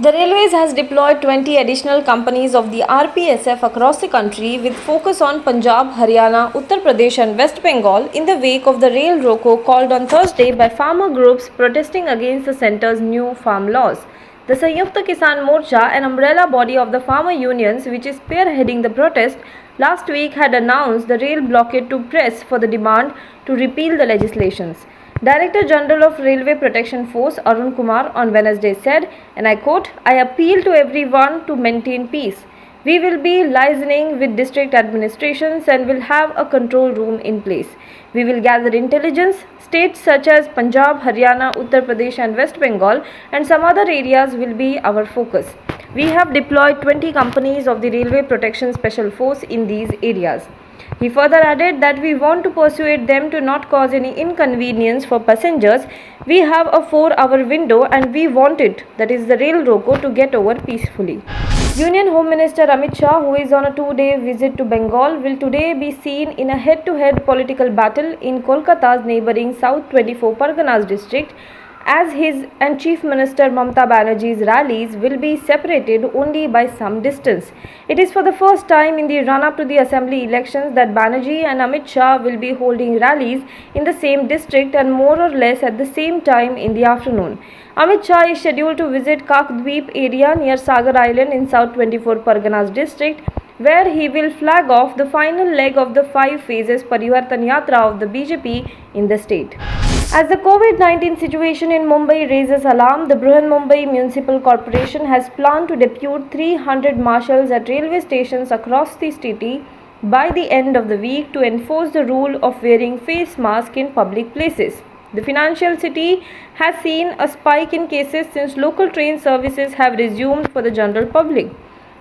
The Railways has deployed 20 additional companies of the RPSF across the country with focus on Punjab, Haryana, Uttar Pradesh and West Bengal in the wake of the rail roko called on Thursday by farmer groups protesting against the centre's new farm laws. The Sanyukta Kisan Morcha, an umbrella body of the farmer unions which is spearheading the protest, last week had announced the rail blockade to press for the demand to repeal the legislations. Director General of Railway Protection Force Arun Kumar on Wednesday said, and I quote, "I appeal to everyone to maintain peace. We will be liaising with district administrations and will have a control room in place. We will gather intelligence. States such as Punjab, Haryana, Uttar Pradesh and West Bengal and some other areas will be our focus. We have deployed 20 companies of the Railway Protection Special Force in these areas." He further added that we want to persuade them to not cause any inconvenience for passengers. We have a 4-hour window and we want it, that is the rail roko, to get over peacefully. Union Home Minister Amit Shah, who is on a 2-day visit to Bengal, will today be seen in a head-to-head political battle in Kolkata's neighbouring South 24 Parganas district, as his and Chief Minister Mamata Banerjee's rallies will be separated only by some distance. It is for the first time in the run-up to the assembly elections that Banerjee and Amit Shah will be holding rallies in the same district and more or less at the same time in the afternoon. Amit Shah is scheduled to visit Kakdweep area near Sagar Island in South 24 Parganas district, where he will flag off the final leg of the 5 phases Parivartan Yatra of the BJP in the state. As the COVID-19 situation in Mumbai raises alarm, the Brihanmumbai Municipal Corporation has planned to depute 300 marshals at railway stations across the city by the end of the week to enforce the rule of wearing face mask in public places. The financial city has seen a spike in cases since local train services have resumed for the general public.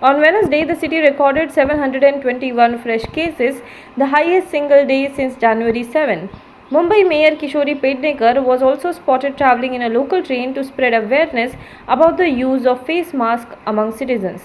On Wednesday, the city recorded 721 fresh cases, the highest single day since January 7. Mumbai Mayor Kishori Pednekar was also spotted travelling in a local train to spread awareness about the use of face masks among citizens.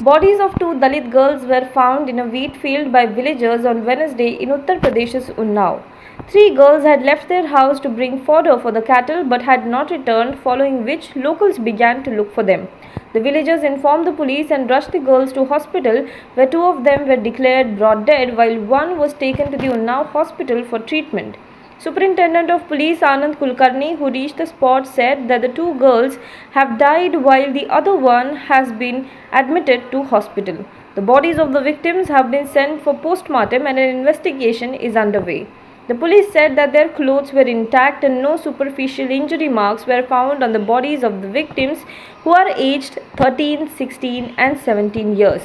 Bodies of 2 Dalit girls were found in a wheat field by villagers on Wednesday in Uttar Pradesh's Unnao. 3 girls had left their house to bring fodder for the cattle but had not returned, following which locals began to look for them. The villagers informed the police and rushed the girls to hospital, where 2 of them were declared brought dead while 1 was taken to the Unnao hospital for treatment. Superintendent of Police Anand Kulkarni, who reached the spot, said that the 2 girls have died while the other one has been admitted to hospital. The bodies of the victims have been sent for post-mortem and an investigation is underway. The police said that their clothes were intact and no superficial injury marks were found on the bodies of the victims, who are aged 13, 16 and 17 years.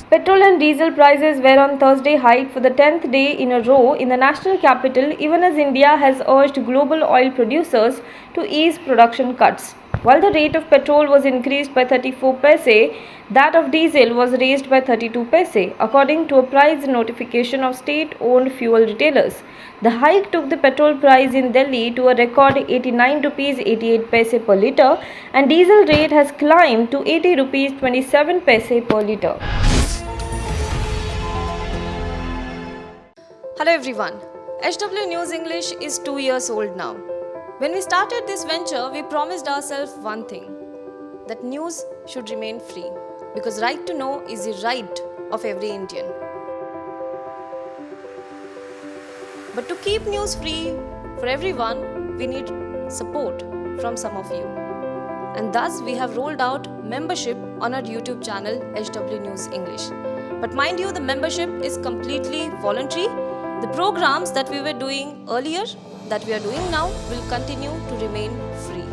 Petrol and diesel prices were on Thursday hiked for the 10th day in a row in the national capital, even as India has urged global oil producers to ease production cuts. While the rate of petrol was increased by 34 paise, that of diesel was raised by 32 paise, according to a price notification of state-owned fuel retailers. The hike took the petrol price in Delhi to a record 89 rupees 88 paise per litre, and diesel rate has climbed to 80 rupees 27 paise per litre. Hello everyone. HW News English is 2 years old now. When we started this venture, we promised ourselves one thing, that news should remain free, because right to know is the right of every Indian. But to keep news free for everyone, we need support from some of you. And thus we have rolled out membership on our YouTube channel HW News English. But mind you, the membership is completely voluntary. The programs that we were doing earlier, that we are doing now, will continue to remain free.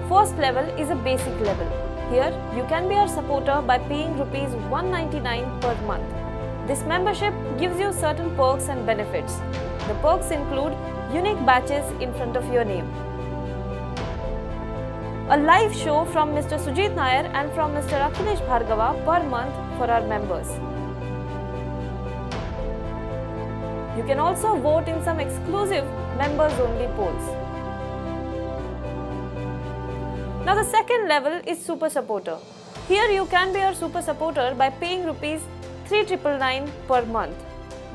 First level is a basic level. Here, you can be our supporter by paying Rs 199 per month. This membership gives you certain perks and benefits. The perks include unique badges in front of your name, a live show from Mr. Sujit Nair and from Mr. Akhilesh Bhargava per month for our members. You can also vote in some exclusive members-only polls. Now the second level is Super Supporter. Here you can be our Super Supporter by paying Rs 3,999 per month.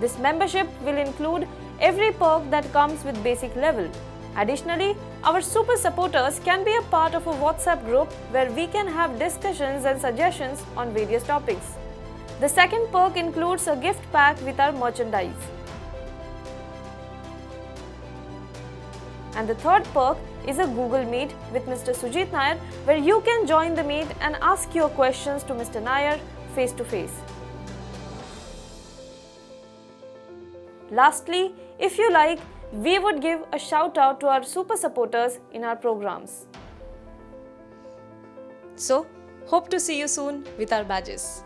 This membership will include every perk that comes with basic level. Additionally, Our super supporters can be a part of a WhatsApp group where we can have discussions and suggestions on various topics. The second perk includes a gift pack with our merchandise. And the third perk is a Google Meet with Mr. Sujit Nair, where you can join the meet and ask your questions to Mr. Nair face to face. Lastly, if you like, we would give a shout out to our super supporters in our programs. So, hope to see you soon with our badges.